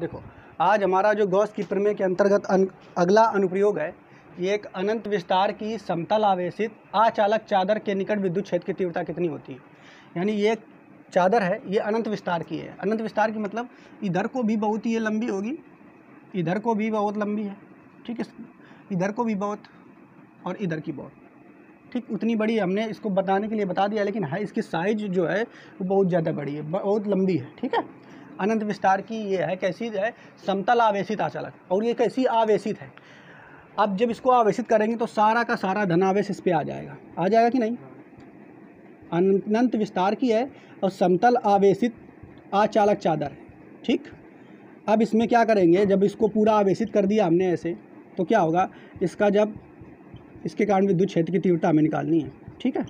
देखो, आज हमारा जो गॉस की प्रमेय के अंतर्गत अगला अनुप्रयोग है, ये एक अनंत विस्तार की समतल आवेशित अचालक चादर के निकट विद्युत क्षेत्र की तीव्रता कितनी होती है। यानी ये एक चादर है, ये अनंत विस्तार की है। अनंत विस्तार की मतलब इधर को भी बहुत ये लंबी होगी, इधर को भी बहुत लंबी है, ठीक है, इधर को भी बहुत और इधर की बहुत, ठीक, उतनी बड़ी हमने इसको बताने के लिए बता दिया, लेकिन है इसकी साइज जो है वो बहुत ज़्यादा बड़ी है, बहुत लंबी है, ठीक है। अनंत विस्तार की ये है, कैसी है, समतल आवेशित आचालक, और ये कैसी आवेशित है। अब जब इसको आवेशित करेंगे तो सारा का सारा धनावेश इस पर आ जाएगा कि नहीं। अनंत विस्तार की है और समतल आवेशित आचालक चादर है, ठीक। अब इसमें क्या करेंगे, जब इसको पूरा आवेशित कर दिया हमने ऐसे, तो क्या होगा, इसका जब इसके कारण विद्युत क्षेत्र की तीव्रता हमें निकालनी है, ठीक है।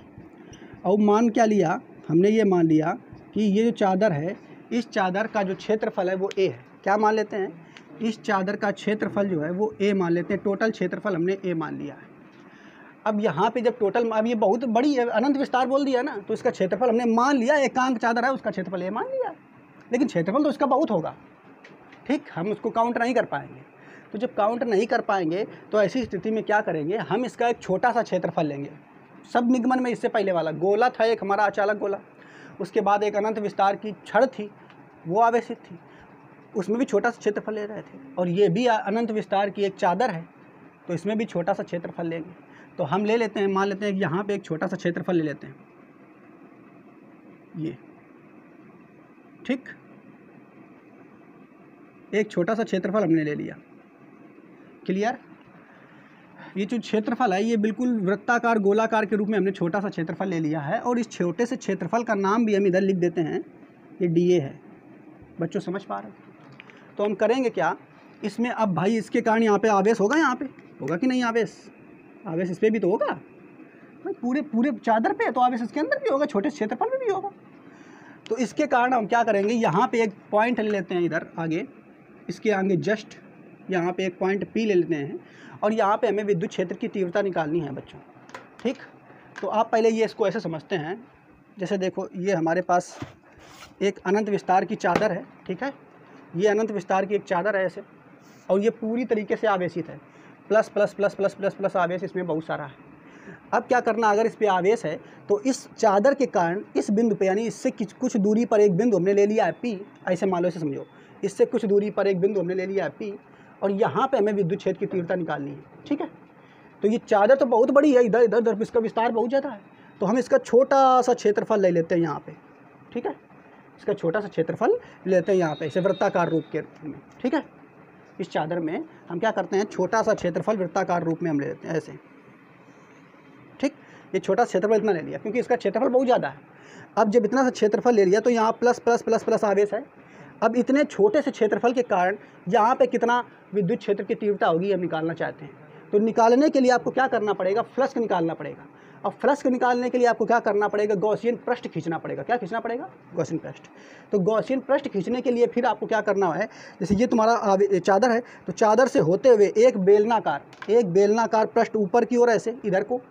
और मान क्या लिया हमने, ये मान लिया कि ये जो चादर है, इस चादर का जो क्षेत्रफल है वो ए है। क्या मान लेते हैं, इस चादर का क्षेत्रफल जो है वो ए मान लेते हैं। टोटल क्षेत्रफल हमने ए मान लिया है। अब यहाँ पे जब टोटल, अब ये बहुत बड़ी है, अनंत विस्तार बोल दिया ना, तो इसका क्षेत्रफल हमने मान लिया, एकांक चादर है उसका क्षेत्रफल ए मान लिया, लेकिन क्षेत्रफल तो इसका बहुत होगा, ठीक। हम उसको काउंट नहीं कर पाएंगे। तो जब काउंट नहीं कर पाएंगे तो ऐसी स्थिति में क्या करेंगे, हम इसका एक छोटा सा क्षेत्रफल लेंगे। सब निगमन में इससे पहले वाला गोला था, एक हमारा अचालक गोला, उसके बाद एक अनंत विस्तार की छड़ थी, वो आवेशित थी, उसमें भी छोटा सा क्षेत्रफल ले रहे थे, और ये भी अनंत विस्तार की एक चादर है, तो इसमें भी छोटा सा क्षेत्रफल लेंगे। तो हम ले लेते हैं, मान लेते हैं कि यहाँ पे एक छोटा सा क्षेत्रफल ले लेते हैं, ये, ठीक, एक छोटा सा क्षेत्रफल हमने ले लिया। क्लियर। ये जो क्षेत्रफल है ये बिल्कुल वृत्ताकार गोलाकार के रूप में हमने छोटा सा क्षेत्रफल ले लिया है, और इस छोटे से क्षेत्रफल का नाम भी हम इधर लिख देते हैं, ये डीए है। बच्चों समझ पा रहे हो। तो हम करेंगे क्या, इसमें अब भाई इसके कारण यहाँ पे आवेश होगा, यहाँ पे होगा कि नहीं, आवेश इस पर भी तो होगा भाई, पूरे चादर पे, तो आवेश इसके अंदर भी होगा, छोटे क्षेत्रफल में भी होगा। तो इसके कारण हम क्या करेंगे, यहाँ पे एक पॉइंट ले लेते हैं, इधर आगे, इसके आगे जस्ट यहाँ पे एक पॉइंट पी ले लेते हैं, और यहाँ पे हमें विद्युत क्षेत्र की तीव्रता निकालनी है बच्चों, ठीक। तो आप पहले ये इसको ऐसे समझते हैं, जैसे देखो ये हमारे पास एक अनंत विस्तार की चादर है, ठीक है, ये अनंत विस्तार की एक चादर है ऐसे, और ये पूरी तरीके से आवेशित है, plus plus plus plus plus plus आवेश इसमें बहुत सारा है। अब क्या करना, अगर इस पे आवेश है तो इस चादर के कारण इस बिंदु पे, यानी इससे कुछ दूरी पर एक बिंदु हमने ले लिया है पी, ऐसे मान लो, इसे समझो, इससे कुछ दूरी पर एक बिंदु हमने ले लिया है पी, और यहाँ पे हमें विद्युत क्षेत्र की तीव्रता निकालनी है, ठीक है। तो ये चादर तो बहुत बड़ी है, इधर इधर इधर इसका विस्तार बहुत ज़्यादा है, तो हम इसका छोटा सा क्षेत्रफल ले लेते हैं यहाँ पे, ठीक है, इसका छोटा सा क्षेत्रफल लेते हैं यहाँ पे, इसे वृत्ताकार रूप के में, ठीक है। इस चादर में हम क्या करते हैं, छोटा सा क्षेत्रफल वृत्ताकार रूप में हम ले लेते हैं ऐसे, ठीक। ये छोटा क्षेत्रफल इतना ले लिया क्योंकि इसका क्षेत्रफल बहुत ज़्यादा है। अब जब इतना सा क्षेत्रफल ले लिया तो यहाँ प्लस प्लस प्लस प्लस आवेश है। अब इतने छोटे से क्षेत्रफल के कारण यहाँ पे कितना विद्युत क्षेत्र की तीव्रता होगी हम निकालना चाहते हैं। तो निकालने के लिए आपको क्या करना पड़ेगा, फ्लक्स निकालना पड़ेगा। और फ्लक्स निकालने के लिए आपको क्या करना पड़ेगा, गॉसियन पृष्ठ खींचना पड़ेगा। क्या खींचना पड़ेगा, गॉसियन पृष्ठ। तो गॉसियन पृष्ठ खींचने के लिए फिर आपको क्या करना है, जैसे ये तुम्हारा चादर है, तो चादर से होते हुए एक बेलनाकार पृष्ठ ऊपर की ओर ऐसे इधर को,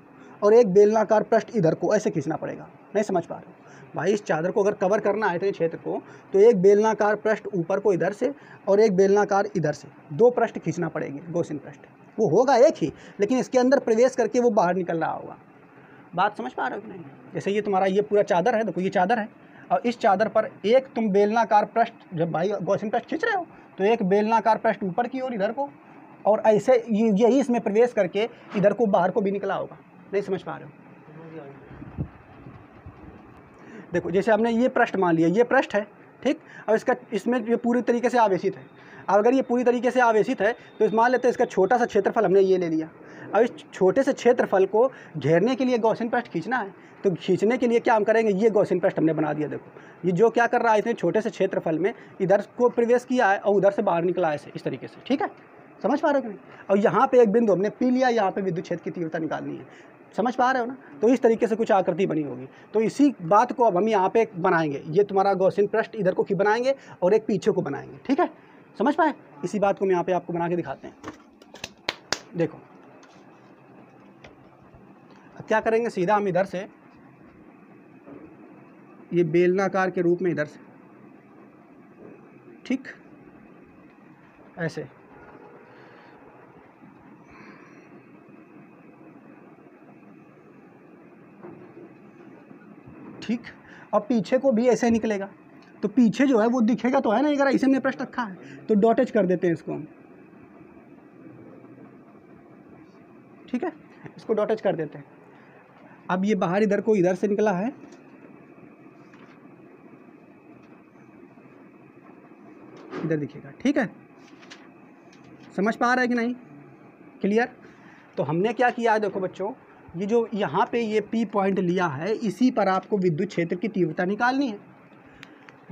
और एक बेलनाकार पृष्ठ इधर को ऐसे खींचना पड़ेगा। नहीं समझ पा रहे हो भाई, इस चादर को अगर कवर करना है तो ये क्षेत्र को, तो एक बेलनाकार पृष्ठ ऊपर को इधर से और एक बेलनाकार इधर से, दो पृष्ठ खींचना पड़ेंगे, गॉसियन पृष्ठ। वो होगा एक ही, लेकिन इसके अंदर प्रवेश करके वो बाहर निकल रहा होगा। बात समझ पा रहे हो कि नहीं। जैसे ये तुम्हारा ये पूरा चादर है, देखो ये चादर है, और इस चादर पर एक तुम बेलनाकार पृष्ठ, जब भाई गॉसियन पृष्ठ खींच रहे हो तो एक बेलनाकार पृष्ठ ऊपर की ओर इधर को, और ऐसे यही इसमें प्रवेश करके इधर को बाहर को भी निकला होगा। नहीं समझ पा रहे हो। देखो जैसे हमने ये पृष्ठ मान लिया, ये पृष्ठ है, ठीक। अब इसमें ये पूरी तरीके से आवेशित है। अब अगर ये पूरी तरीके से आवेशित है तो मान लेते हैं इसका छोटा सा क्षेत्रफल हमने ये ले लिया। अब इस छोटे से क्षेत्रफल को घेरने के लिए गॉसियन पृष्ठ खींचना है, तो खींचने के लिए क्या हम करेंगे, ये गॉसियन पृष्ठ हमने बना दिया। देखो ये जो क्या कर रहा है, इतने छोटे से क्षेत्रफल में इधर को प्रवेश किया है और उधर से बाहर निकला है इस तरीके से, ठीक है। समझ पा रहे हो कि नहीं। और यहाँ पे एक बिंदु हमने पी लिया, यहाँ पे विद्युत क्षेत्र की तीव्रता निकालनी है। समझ पा रहे हो ना। तो इस तरीके से कुछ आकृति बनी होगी। तो इसी बात को अब हम यहाँ पे बनाएंगे, ये तुम्हारा गॉसियन पृष्ठ इधर को बनाएंगे और एक पीछे को बनाएंगे, ठीक है। समझ पाए। इसी बात को हम यहाँ पे आपको बना के दिखाते हैं। देखो अब क्या करेंगे, सीधा हम इधर से ये बेलनाकार के रूप में इधर से, ठीक, ऐसे, ठीक। और पीछे को भी ऐसे निकलेगा, तो पीछे जो है वो दिखेगा तो है ना, अगर ऐसे हमने प्रश्न रखा है तो डॉटेज कर देते हैं इसको हम, ठीक है, इसको डॉटेज कर देते हैं। अब ये बाहर इधर को इधर से निकला है, इधर दिखेगा, ठीक है, समझ पा रहा है कि नहीं, क्लियर। तो हमने क्या किया, देखो बच्चों, ये जो यहाँ पे ये P पॉइंट लिया है, इसी पर आपको विद्युत क्षेत्र की तीव्रता निकालनी है।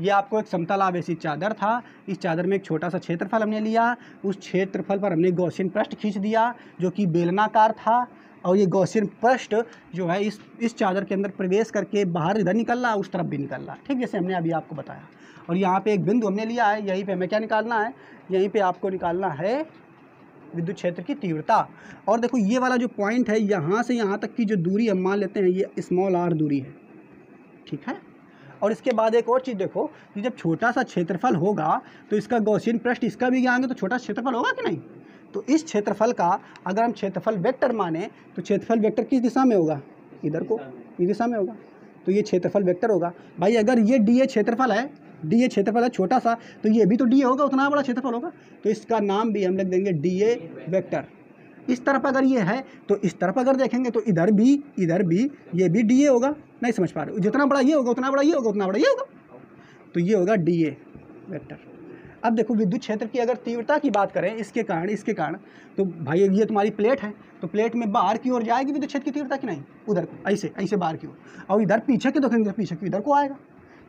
ये आपको एक समतल आवेशित चादर था, इस चादर में एक छोटा सा क्षेत्रफल हमने लिया, उस क्षेत्रफल पर हमने गॉसियन पृष्ठ खींच दिया जो कि बेलनाकार था, और ये गॉसियन पृष्ठ जो है इस चादर के अंदर प्रवेश करके बाहर इधर निकल रहा, उस तरफ भी निकल रहा, ठीक, जैसे हमने अभी आपको बताया। और यहाँ पे एक बिंदु हमने लिया है, यहीं पे हमें क्या निकालना है, यहीं पे आपको निकालना है विद्युत क्षेत्र की तीव्रता। और देखो ये वाला जो पॉइंट है, यहाँ से यहाँ तक की जो दूरी हम मान लेते हैं ये स्मॉल r दूरी है, ठीक है। और इसके बाद एक और चीज़ देखो, कि जब छोटा सा क्षेत्रफल होगा तो इसका गॉसियन पृष्ठ इसका भी ज्ञान है, तो छोटा क्षेत्रफल होगा कि नहीं। तो इस क्षेत्रफल का अगर हम क्षेत्रफल वेक्टर माने तो क्षेत्रफल वेक्टर किस दिशा में होगा, इधर को, इस दिशा में होगा, तो ये क्षेत्रफल वेक्टर होगा। भाई अगर ये DA क्षेत्रफल है, DA क्षेत्रफल है छोटा सा, तो ये भी तो DA होगा, उतना बड़ा क्षेत्रफल होगा, तो इसका नाम भी हम लिख देंगे DA वेक्टर। इस तरफ अगर ये है तो इस तरफ अगर देखेंगे तो इधर भी ये भी DA होगा, नहीं समझ पा रहे हो, जितना बड़ा ये होगा उतना बड़ा ये होगा, उतना बड़ा ये होगा, तो ये होगा DA वेक्टर। अब देखो विद्युत क्षेत्र की अगर तीव्रता की बात करें इसके कारण, तो भाई ये तुम्हारी प्लेट है, तो प्लेट में बाहर की ओर जाएगी विद्युत क्षेत्र की तीव्रता कि नहीं, उधर को ऐसे बाहर की ओर, और इधर पीछे के देखेंगे तो पीछे की इधर को आएगा,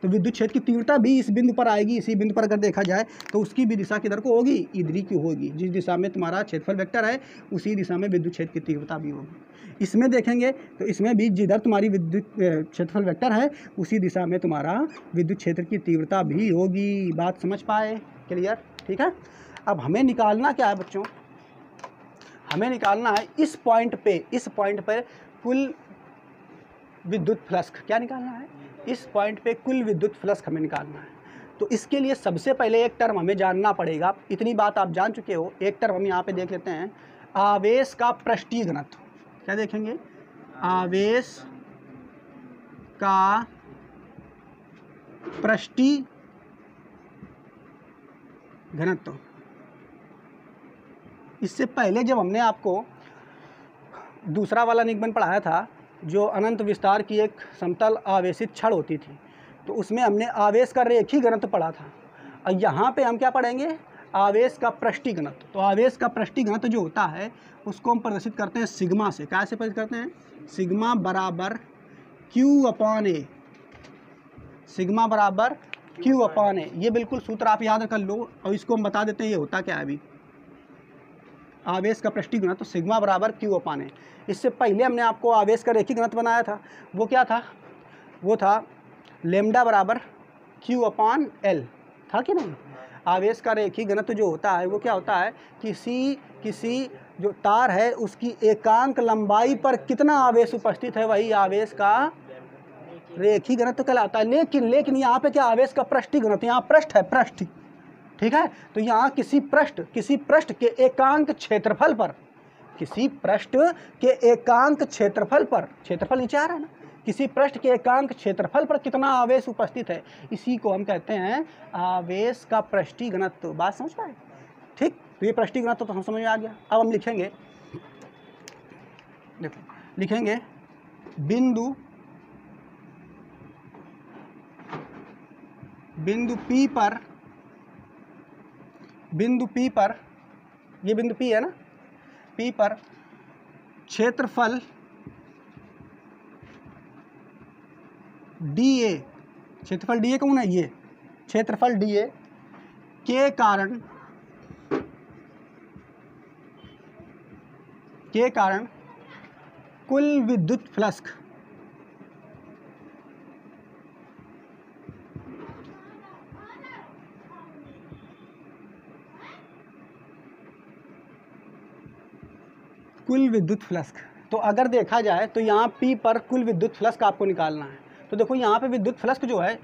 तो विद्युत क्षेत्र की तीव्रता भी इस बिंदु पर आएगी। इसी बिंदु पर अगर देखा जाए तो उसकी भी दिशा किधर को होगी, इधरी की होगी, जिस दिशा में तुम्हारा क्षेत्रफल वेक्टर है उसी दिशा में विद्युत क्षेत्र की तीव्रता भी होगी। इसमें देखेंगे तो इसमें भी जिधर तुम्हारी विद्युत क्षेत्रफल वेक्टर है उसी दिशा में तुम्हारा विद्युत क्षेत्र की तीव्रता भी होगी। बात समझ पाए, क्लियर, ठीक है। अब हमें निकालना क्या है बच्चों, हमें निकालना है इस पॉइंट पर कुल विद्युत फ्लक्स, क्या निकालना है, इस पॉइंट पे कुल विद्युत फ्लक्स हमें निकालना है। तो इसके लिए सबसे पहले एक टर्म हमें जानना पड़ेगा, इतनी बात आप जान चुके हो। एक टर्म हम यहाँ पे देख लेते हैं, आवेश का पृष्ठीय घनत्व। क्या देखेंगे, आवेश का पृष्ठीय घनत्व। इससे पहले जब हमने आपको दूसरा वाला निगमन पढ़ाया था, जो अनंत विस्तार की एक समतल आवेशित छड़ होती थी, तो उसमें हमने आवेश का रेखीय घनत्व पढ़ा था। और यहाँ पे हम क्या पढ़ेंगे, आवेश का पृष्ठीय घनत्व। तो आवेश का पृष्ठीय घनत्व जो होता है उसको हम प्रदर्शित करते हैं सिग्मा से। कैसे प्रदर्शित करते हैं, सिग्मा बराबर Q/A, सिग्मा बराबर Q/A। ये बिल्कुल सूत्र आप याद कर लो, और इसको हम बता देते हैं ये होता क्या है। अभी आवेश का पृष्ठीय घनत्व तो सिग्मा बराबर Q/A। इससे पहले हमने आपको आवेश का रेखीय घनत्व बनाया था, वो क्या था, वो था लैम्डा बराबर Q/L, था कि नहीं। आवेश का रेखीय घनत्व जो होता है वो क्या होता है, किसी जो तार है उसकी एकांक लंबाई पर कितना आवेश उपस्थित है, वही आवेश का रेखीय घनत्व कहलाता है। लेकिन यहाँ पे क्या, आवेश का पृष्ठीय घनत्व, यहाँ पृष्ठ है, पृष्ठ, ठीक है। तो यहाँ किसी पृष्ठ के एकांक क्षेत्रफल पर, किसी पृष्ठ के एकांक क्षेत्रफल पर, क्षेत्रफल नीचे आ रहा है ना, किसी पृष्ठ के एकांक क्षेत्रफल पर कितना आवेश उपस्थित है, इसी को हम कहते हैं आवेश का पृष्ठीय घनत्व। बात समझ पाए, ठीक। तो ये पृष्ठीय घनत्व तो हम समझ में आ गया। अब हम लिखेंगे, देखो लिखेंगे बिंदु P पर, ये बिंदु P है ना, P पर क्षेत्रफल DA, क्षेत्रफल DA कौन है, ये क्षेत्रफल DA के कारण कुल विद्युत फ्लक्स, कुल विद्युत फ्लक्स। तो अगर देखा जाए तो यहाँ P पर कुल विद्युत फ्लक्स आपको निकालना है। तो देखो यहाँ पे विद्युत फ्लक्स जो है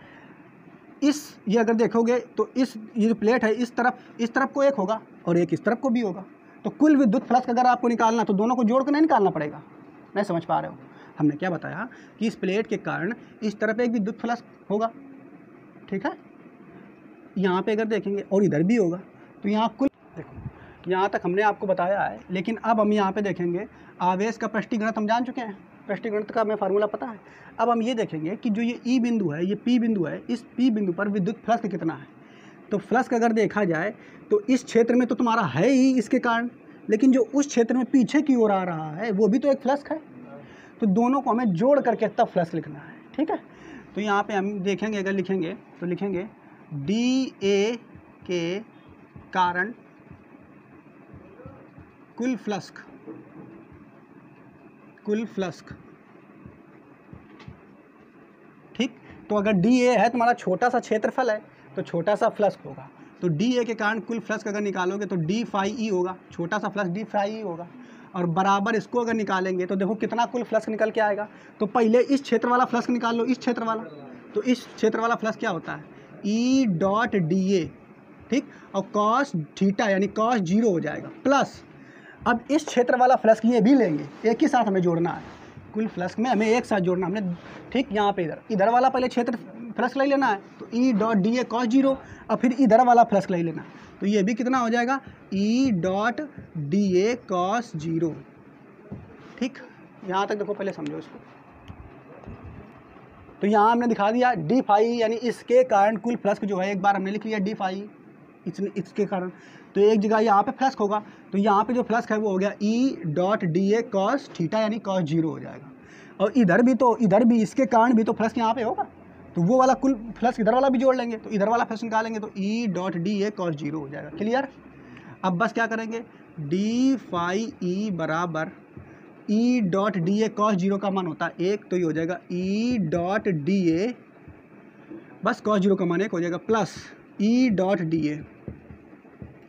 ये अगर देखोगे तो ये जो प्लेट है इस तरफ को एक होगा और एक इस तरफ को भी होगा। तो कुल विद्युत फ्लक्स अगर आपको निकालना तो दोनों को जोड़ कर नहीं निकालना पड़ेगा। नहीं समझ पा रहे हो? हमने क्या बताया कि इस प्लेट के कारण इस तरफ एक विद्युत फ्लक्स होगा, ठीक है, यहाँ पे अगर देखेंगे और इधर भी होगा। तो यहाँ कुल देखो, यहाँ तक हमने आपको बताया है। लेकिन अब हम यहाँ पे देखेंगे आवेश का पृष्ठीगणित हम जान चुके हैं, पृष्ठीगणित का हमें फार्मूला पता है। अब हम ये देखेंगे कि जो ये ई बिंदु है, ये पी बिंदु है, इस पी बिंदु पर विद्युत फ्लक्स कितना है। तो फ्लक्स अगर देखा जाए तो इस क्षेत्र में तो तुम्हारा है ही इसके कारण, लेकिन जो उस क्षेत्र में पीछे की ओर आ रहा है वो भी तो एक फ्लक्स है। तो दोनों को हमें जोड़ करके तब फ्लक्स लिखना है, ठीक है। तो यहाँ पे हम देखेंगे, अगर लिखेंगे तो लिखेंगे डी ए के कारण कुल फ्लक्स, ठीक। तो अगर डी ए है तुम्हारा छोटा सा क्षेत्रफल है तो छोटा सा फ्लक्स होगा। तो डी ए के कारण कुल फ्लक्स अगर निकालोगे तो डी फाई ई होगा, छोटा सा फ्लक्स डी फाई ई होगा। और बराबर इसको अगर निकालेंगे तो देखो कितना कुल फ्लक्स निकल के आएगा। तो पहले इस क्षेत्र वाला फ्लक्स निकाल लो, इस क्षेत्र वाला। तो इस क्षेत्र वाला फ्लक्स क्या होता है, ई डॉट डी ए, ठीक। और कॉस थीटा यानी कॉस 0 हो जाएगा, प्लस अब इस क्षेत्र वाला फ्लक्स ये भी लेंगे, एक ही साथ हमें जोड़ना है। कुल फ्लक्स में हमें एक साथ जोड़ना हमने, ठीक। यहाँ पे इधर वाला पहले क्षेत्र फ्लक्स ले लेना है, तो E dot D A cos 0, और फिर इधर वाला फ्लक्स ले लेना। तो ये भी कितना हो जाएगा, E dot D A cos 0, ठीक। यहाँ तक देखो, पहले समझो इसको। तो यहाँ हमने दिखा दिया डी फाई यानी इसके कारण कुल फ्लक्स जो है, एक बार हमने लिख लिया डी फाई इसके कारण। तो एक जगह यहाँ पे फ्लक्स होगा, तो यहाँ पे जो फ्लक्स है वो हो गया E dot D A cos theta यानी कॉस 0 हो जाएगा। और इधर भी इसके कारण भी तो फ्लक्स यहाँ पे होगा, तो वो वाला कुल फ्लक्स इधर वाला भी जोड़ लेंगे, तो इधर वाला फ्लक्स निकालेंगे तो E dot D A cos 0 हो जाएगा। क्लियर? अब बस क्या करेंगे, डी फाई ई बराबर E dot D A cos 0 का मान होता है 1, तो ये हो जाएगा ई डॉट डी ए, बस कॉस 0 का मान 1 हो जाएगा, plus E dot D A.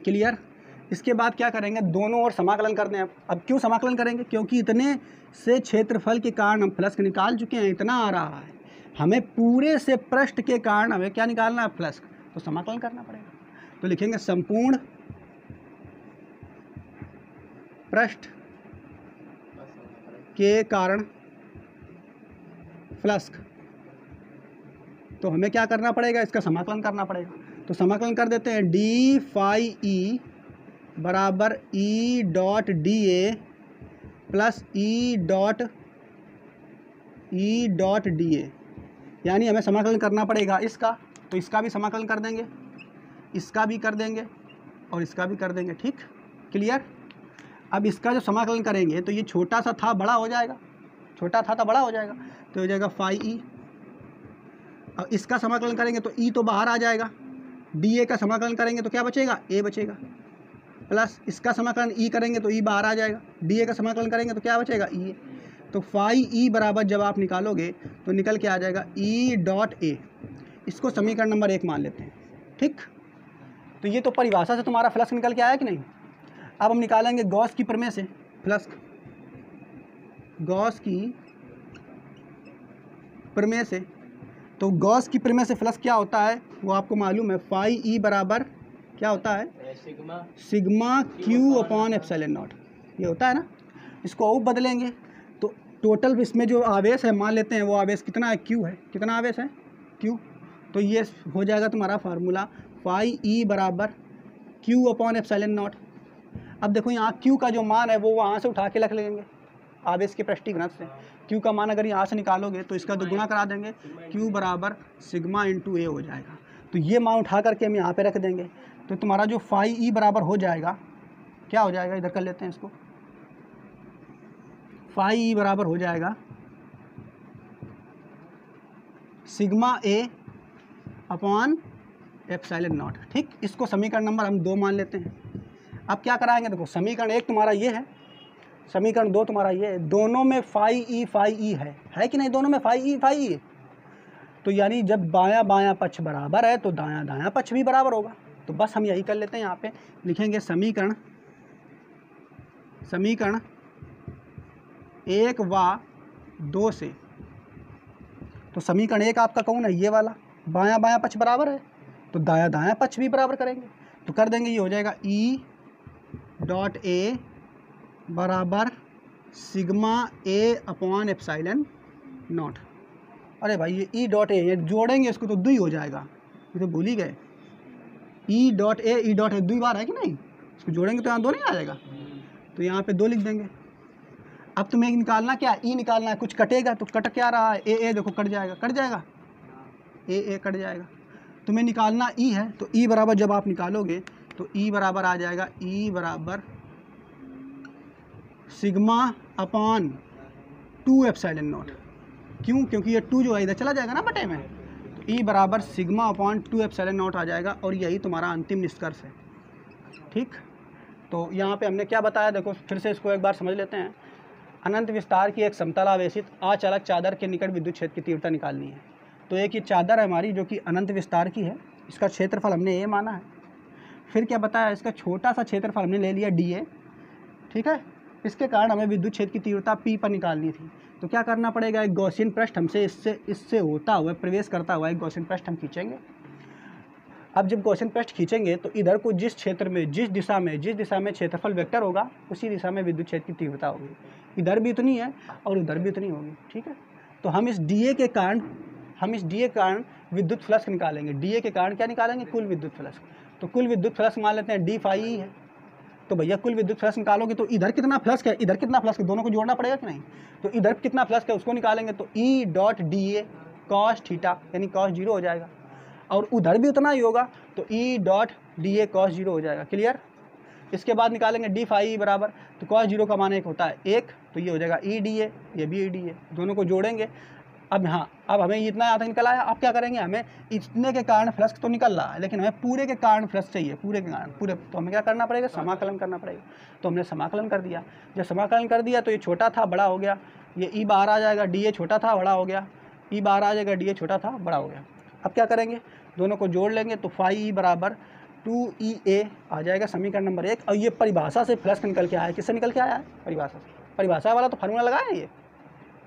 Clear? इसके बाद क्या करेंगे, दोनों ओर समाकलन करते हैं। अब क्यों समाकलन करेंगे, क्योंकि इतने से क्षेत्रफल के कारण हम फ्लक्स निकाल चुके हैं, इतना आ रहा है, हमें पूरे से पृष्ठ के कारण हमें क्या निकालना है, फ्लक्स, तो समाकलन करना पड़ेगा। तो लिखेंगे संपूर्ण पृष्ठ के कारण फ्लक्स, तो हमें क्या करना पड़ेगा, इसका समाकलन करना पड़ेगा। तो समाकलन कर देते हैं, डी फाई ई बराबर E dot D A plus E dot D A, यानी हमें समाकलन करना पड़ेगा इसका, तो इसका भी समाकलन कर देंगे, इसका भी कर देंगे और इसका भी कर देंगे, ठीक। क्लियर? अब इसका जो समाकलन करेंगे तो ये छोटा सा था बड़ा हो जाएगा, छोटा था तो बड़ा हो जाएगा, तो हो जाएगा फाई ई। अब इसका समाकलन करेंगे तो ई तो बाहर आ जाएगा, डी ए का समाकलन करेंगे तो क्या बचेगा, ए बचेगा, प्लस इसका समाकलन ई करेंगे तो ई बाहर आ जाएगा, डी ए का समाकलन करेंगे तो क्या बचेगा, ई। तो फाई ई बराबर जब आप निकालोगे तो निकल के आ जाएगा ई डॉट ए। इसको समीकरण नंबर 1 मान लेते हैं, ठीक। तो ये तो परिभाषा से तुम्हारा फ्लक्स निकल के आया कि नहीं। अब हम निकालेंगे गॉस की प्रमेय से फ्लक्स, गॉस की प्रमेय से। तो गॉस की प्रमेय से फ्लक्स क्या होता है वो आपको मालूम है, फाई ई बराबर क्या होता है, sigma Q upon epsilon not, ये होता है ना। इसको और बदलेंगे तो टोटल इसमें जो आवेश है मान लेते हैं, वो आवेश कितना है, क्यू है, कितना आवेश है, क्यू। तो ये हो जाएगा तुम्हारा फार्मूला, फाई ई बराबर क्यू अपॉन एप्सिलॉन नॉट। अब देखो यहाँ क्यू का जो मान है वो वहाँ से उठा के रख लेंगे आवेश के पृष्ठीगणित से। क्यू का मान अगर यहाँ से निकालोगे तो इसका दोगुना करा देंगे, क्यू बराबर सिग्मा इंटू ए हो जाएगा। तो ये मान उठा करके हम यहाँ पे रख देंगे, तो तुम्हारा जो फाई ई बराबर हो जाएगा, क्या हो जाएगा, इधर कर लेते हैं इसको, फाई ई बराबर हो जाएगा sigma A upon epsilon not, ठीक। इसको समीकरण नंबर हम 2 मान लेते हैं। अब क्या कराएंगे, देखो समीकरण 1 तुम्हारा ये है, समीकरण 2 तुम्हारा ये है, दोनों में फाई ई है कि नहीं, दोनों में फाई ई है। तो यानी जब बायां बायां पक्ष बराबर है तो दायां दायां पक्ष भी बराबर होगा। तो बस हम यही कर लेते हैं, यहाँ पे लिखेंगे समीकरण 1 व 2 से। तो समीकरण 1 आपका कौन है, ये वाला, बायां बायां पक्ष बराबर है तो दायां दायां पक्ष भी बराबर करेंगे, तो कर देंगे। ये हो जाएगा ई डॉट ए बराबर sigma A upon epsilon not. अरे भाई ये ई डॉट ए, ये जोड़ेंगे इसको तो 2 हो जाएगा, ये तो भूल ही गए। ई डॉट ए 2 बार है कि नहीं, इसको जोड़ेंगे तो यहाँ 2 नहीं आ जाएगा, तो यहाँ पे 2 लिख देंगे। अब तुम्हें निकालना क्या, ई निकालना है। कुछ कटेगा तो कट क्या रहा है, ए देखो कट जाएगा, ए कट जाएगा। तुम्हें निकालना ई है, तो ई बराबर जब आप निकालोगे तो ई बराबर आ जाएगा, ई बराबर सिग्मा अपॉन 2 एप्सिलॉन नॉट। क्यों, क्योंकि ये 2 जो है इधर चला जाएगा ना बटे में, तो ई बराबर सिग्मा अपॉन 2 एप्सिलॉन नॉट आ जाएगा, और यही तुम्हारा अंतिम निष्कर्ष है। ठीक, तो यहाँ पे हमने क्या बताया, देखो फिर से इसको एक बार समझ लेते हैं। अनंत विस्तार की एक समतलावेशित अचालक चादर के निकट विद्युत क्षेत्र की तीव्रता निकालनी है। तो एक ये चादर है हमारी जो कि अनंत विस्तार की है, इसका क्षेत्रफल हमने ए माना है। फिर क्या बताया, इसका छोटा सा क्षेत्रफल हमने ले लिया डी, ठीक है। इसके कारण हमें विद्युत क्षेत्र की तीव्रता पी पर निकालनी थी, तो क्या करना पड़ेगा, एक गॉसियन पृष्ठ हमसे इससे होता हुआ प्रवेश करता हुआ एक गॉसियन पृष्ठ हम खींचेंगे। अब जब गॉसियन पृष्ठ खींचेंगे तो इधर को जिस क्षेत्र में जिस दिशा में क्षेत्रफल वेक्टर होगा उसी दिशा में विद्युत क्षेत्र की तीव्रता होगी। इधर भी उतनी है और उधर भी उतनी होगी, ठीक है। तो हम इस डी के कारण विद्युत फ्लक्स निकालेंगे। डी के कारण क्या निकालेंगे, कुल विद्युत फ्लक्स। तो कुल विद्युत फ्लक्स मान लेते हैं डी फाई ई है। तो भैया कुल विद्युत फ्लक्स निकालोगे तो इधर कितना फ्लक्स है, इधर कितना फ्लक्स है, दोनों को जोड़ना पड़ेगा कि नहीं। तो इधर कितना फ्लक्स है उसको निकालेंगे, तो E dot D A cos theta यानी कॉस 0 हो जाएगा, और उधर भी उतना ही होगा, तो E dot D A cos 0 हो जाएगा। क्लियर। इसके बाद निकालेंगे डी फाई बराबर, तो कॉस 0 का मान 1 होता है 1, तो ये हो जाएगा ई डी ए, ये भी ई डी ए, दोनों को जोड़ेंगे। अब हाँ, अब हमें इतना यहाँ तक निकल आया। अब क्या करेंगे, हमें इतने के कारण फ्लक्स तो निकल रहा है, लेकिन हमें पूरे के कारण फ्लक्स चाहिए, पूरे के कारण पूरे, तो हमें क्या करना पड़ेगा, समाकलन करना पड़ेगा। तो हमने समाकलन कर दिया। जब समाकलन कर दिया तो ये छोटा था बड़ा हो गया, ये ई बाहर आ जाएगा, डी ए छोटा था बड़ा हो गया, ई बाहर आ जाएगा, डी ए छोटा था बड़ा हो गया। अब क्या करेंगे, दोनों को जोड़ लेंगे, तो फाई ई बराबर 2EA आ जाएगा समीकरण नंबर 1। और ये परिभाषा से फ्लक्स निकल के आया है, किससे निकल के आया है, परिभाषा से। परिभाषा वाला तो फार्मूला लगाया है ये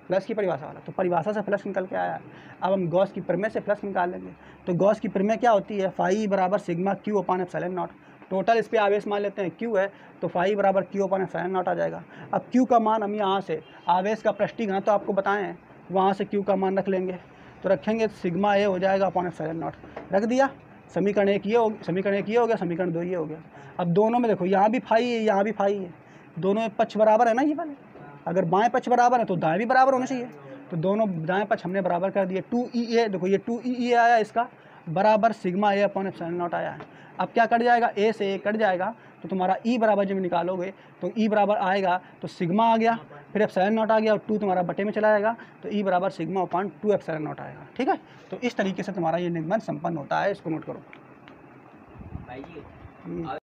फ्लक्स की परिभाषा वाला, तो परिभाषा से फ्लक्स निकल के आया है। अब हम गॉस की प्रमेय से फ्लक्स निकाल लेंगे। तो गॉस की प्रमेय क्या होती है, फाई बराबर sigma Q upon epsilon not. Total इस पर आवेश मान लेते हैं क्यू है, तो फाई बराबर क्यू अपॉन एप्सिलॉन नॉट आ जाएगा। अब क्यू का मान हम यहाँ से आवेश का पृष्ठीय घनत्व तो आपको बताएं हैं, वहाँ से क्यू का मान रख लेंगे, तो रखेंगे सिग्मा ए हो जाएगा अपॉन एप्सिलॉन नॉट, रख दिया। समीकरण 1 ये हो गया, समीकरण 2 ये हो गया। अब दोनों में देखो, यहाँ भी फाई है यहाँ भी फाई है, दोनों में पक्ष बराबर है ना, ये वाले। अगर बाएं पक्ष बराबर है तो दाएं भी बराबर होना चाहिए, तो दोनों दाएं पक्ष हमने बराबर कर दिए। 2EA देखो, ये 2EA आया, इसका बराबर sigma A upon epsilon not आया है। अब क्या कट जाएगा, ए से ए कट जाएगा, तो तुम्हारा ई बराबर जब निकालोगे तो ई बराबर आएगा, तो सिग्मा आ गया, फिर एप्सिलॉन नॉट आ गया, और 2 तुम्हारा बटे में चला जाएगा, तो ई बराबर सिग्मा अपॉन 2 एप्सिलॉन नॉट आएगा। ठीक है, तो इस तरीके से तुम्हारा ये निगमन संपन्न होता है, इसको नोट करो।